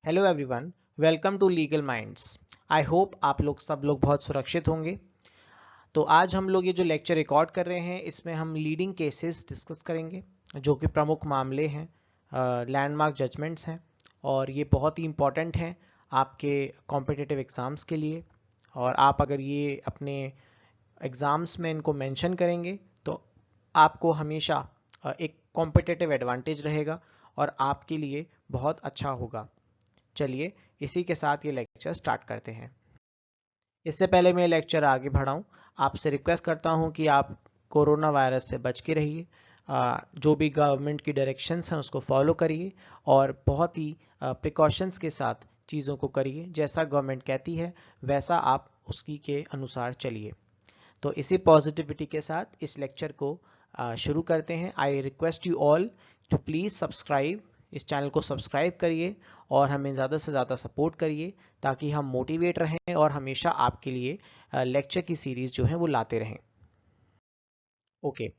Hello everyone, welcome to legal minds. I hope आप लोग सब लोग बहुत सुरक्षित होंगे। तो आज हम लोग ये जो लेक्चर रिकॉर्ड कर रहे हैं इसमें हम लीडिंग केसेस डिस्कस करेंगे जो कि प्रमुख मामले हैं, लैंडमार्क जजमेंट्स हैं और ये बहुत ही इम्पॉर्टेंट हैं आपके कॉम्पिटिटिव एग्ज़ाम्स के लिए। और आप अगर ये अपने एग्ज़ाम्स में इनको मेंशन करेंगे तो आपको हमेशा एक कॉम्पिटिटिव एडवांटेज रहेगा और आपके लिए बहुत अच्छा होगा। चलिए इसी के साथ ये लेक्चर स्टार्ट करते हैं। इससे पहले मैं लेक्चर आगे बढ़ाऊं, आपसे रिक्वेस्ट करता हूं कि आप कोरोना वायरस से बच के रहिए, जो भी गवर्नमेंट की डायरेक्शंस हैं उसको फॉलो करिए और बहुत ही प्रिकॉशंस के साथ चीज़ों को करिए। जैसा गवर्नमेंट कहती है वैसा आप उसकी के अनुसार चलिए। तो इसी पॉजिटिविटी के साथ इस लेक्चर को शुरू करते हैं। I request you all to please subscribe, इस चैनल को सब्सक्राइब करिए और हमें ज़्यादा से ज़्यादा सपोर्ट करिए ताकि हम मोटिवेट रहें और हमेशा आपके लिए लेक्चर की सीरीज़ जो है वो लाते रहें। ओके,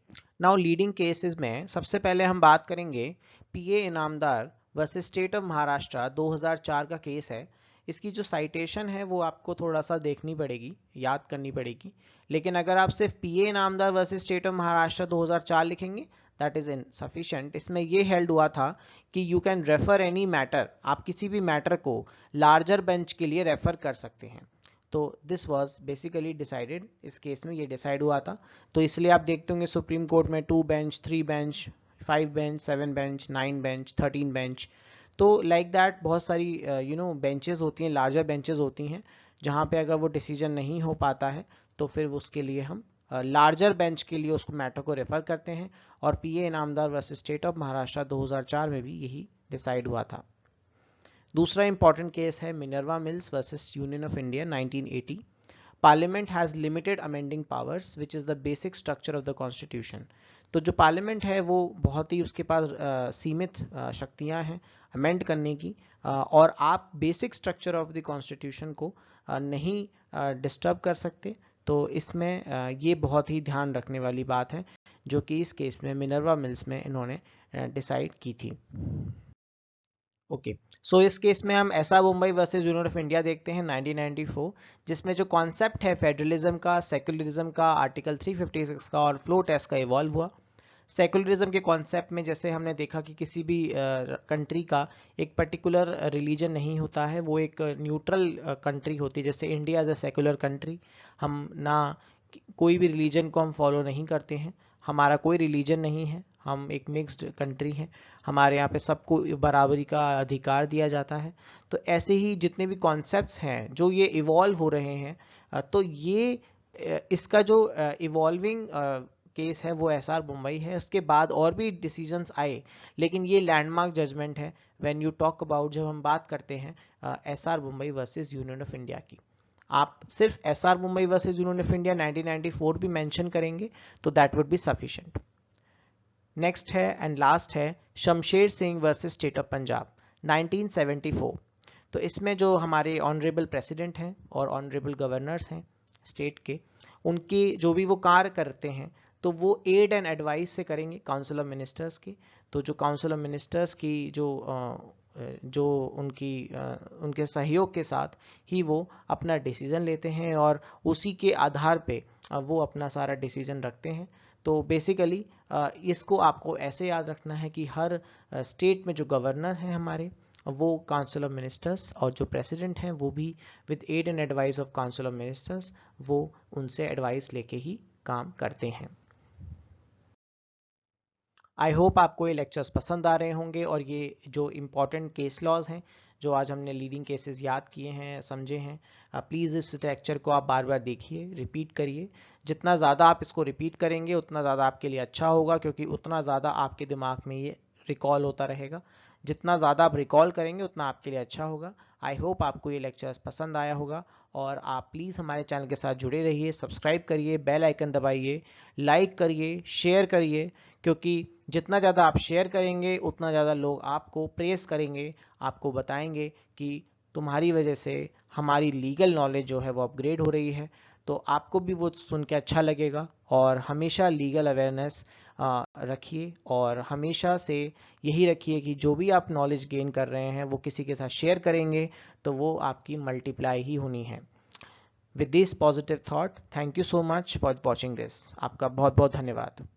नाउ लीडिंग केसेस में सबसे पहले हम बात करेंगे PA Inamdar versus state of Maharashtra 2004 का केस है। इसकी जो साइटेशन है वो आपको थोड़ा सा देखनी पड़ेगी, याद करनी पड़ेगी। लेकिन अगर आप सिर्फ PA Inamdar versus state of Maharashtra 2004 लिखेंगे दैट इज इनसफिशिएंट। इसमें ये हेल्ड हुआ था कि you can refer any matter, आप किसी भी मैटर को लार्जर बेंच के लिए रेफर कर सकते हैं। तो दिस वाज बेसिकली डिसाइडेड, इस केस में ये डिसाइड हुआ था। तो इसलिए आप देखते होंगे सुप्रीम कोर्ट में 2 bench, 3 bench, 5 bench, 7 bench, 9 bench, 13 bench, तो लाइक दैट बहुत सारी बेंचेस होती हैं, लार्जर बेंचेस होती हैं जहाँ पे अगर वो डिसीजन नहीं हो पाता है तो फिर उसके लिए हम लार्जर बेंच के लिए उसको मैटर को रेफर करते हैं। और PA Inamdar versus state of Maharashtra 2004 में भी यही डिसाइड हुआ था। दूसरा इंपॉर्टेंट केस है Minerva Mills versus union of India 1980। Parliament has limited amending powers which is the basic structure of the constitution. तो जो पार्लियामेंट है वो बहुत ही उसके पास सीमित शक्तियां हैं अमेंड करने की, और आप basic structure of the constitution को नहीं डिस्टर्ब कर सकते। तो इसमें ये बहुत ही ध्यान रखने वाली बात है जो कि इस केस में मिनर्वा मिल्स में इन्होंने डिसाइड की थी। ओके, सो इस केस में हम ऐसा Mumbai versus union of India देखते हैं 1994, जिसमें जो कॉन्सेप्ट है फेडरलिज्म का, सेक्युलरिज्म का, आर्टिकल 356 का और फ्लो टेस्ट का इवॉल्व हुआ। सेक्युलरिज्म के कॉन्सेप्ट में जैसे हमने देखा कि किसी भी कंट्री का एक पर्टिकुलर रिलीजन नहीं होता है, वो एक न्यूट्रल कंट्री होती है। जैसे India as a secular country, हम ना कोई भी रिलीजन को हम फॉलो नहीं करते हैं, हमारा कोई रिलीजन नहीं है, हम एक मिक्स्ड कंट्री हैं, हमारे यहाँ पे सबको बराबरी का अधिकार दिया जाता है। तो ऐसे ही जितने भी कॉन्सेप्ट्स हैं जो ये इवॉल्व हो रहे हैं, तो ये इसका जो इवॉल्विंग केस है वो एसआर मुंबई है। उसके बाद और भी डिसीजंस आए, लेकिन ये लैंडमार्क जजमेंट है व्हेन यू टॉक अबाउट, जब हम बात करते हैं SR Mumbai versus union of India की। आप सिर्फ SR Mumbai versus union of India 1994 भी मेंशन करेंगे तो that would be sufficient. Next है एंड लास्ट है Shamsher Singh versus state of Punjab 1974। तो इसमें जो हमारे ऑनरेबल प्रेसिडेंट हैं और ऑनरेबल गवर्नर्स हैं स्टेट के, उनकी जो भी वो कार्य करते हैं तो वो एड एंड एडवाइस से करेंगे काउंसिल ऑफ मिनिस्टर्स की। तो जो काउंसिल ऑफ मिनिस्टर्स की जो उनके सहयोग के साथ ही वो अपना डिसीजन लेते हैं और उसी के आधार पे वो अपना सारा डिसीजन रखते हैं। तो बेसिकली इसको आपको ऐसे याद रखना है कि हर स्टेट में जो गवर्नर हैं हमारे, वो काउंसिल ऑफ मिनिस्टर्स, और जो प्रेसिडेंट हैं वो भी with aid and advice of council of ministers, वो उनसे एडवाइस लेके ही काम करते हैं। आई होप आपको ये लेक्चर्स पसंद आ रहे होंगे और ये जो इम्पॉर्टेंट केस लॉज हैं जो आज हमने लीडिंग केसेस याद किए हैं, समझे हैं, प्लीज़ इस लेक्चर को आप बार बार देखिए, रिपीट करिए। जितना ज़्यादा आप इसको रिपीट करेंगे उतना ज़्यादा आपके लिए अच्छा होगा, क्योंकि उतना ज़्यादा आपके दिमाग में ये रिकॉल होता रहेगा। जितना ज़्यादा आप रिकॉल करेंगे उतना आपके लिए अच्छा होगा। आई होप आपको ये लेक्चर्स पसंद आया होगा और आप प्लीज़ हमारे चैनल के साथ जुड़े रहिए, सब्सक्राइब करिए, बेल आइकन दबाइए, लाइक करिए, शेयर करिए, क्योंकि जितना ज़्यादा आप शेयर करेंगे उतना ज़्यादा लोग आपको प्रेस करेंगे, आपको बताएंगे कि तुम्हारी वजह से हमारी लीगल नॉलेज जो है वो अपग्रेड हो रही है। तो आपको भी वो सुन के अच्छा लगेगा और हमेशा लीगल अवेयरनेस रखिए और हमेशा से यही रखिए कि जो भी आप नॉलेज गेन कर रहे हैं वो किसी के साथ शेयर करेंगे तो वो आपकी मल्टीप्लाई ही होनी है। With this positive thought, thank you so much for watching this. आपका बहुत बहुत धन्यवाद।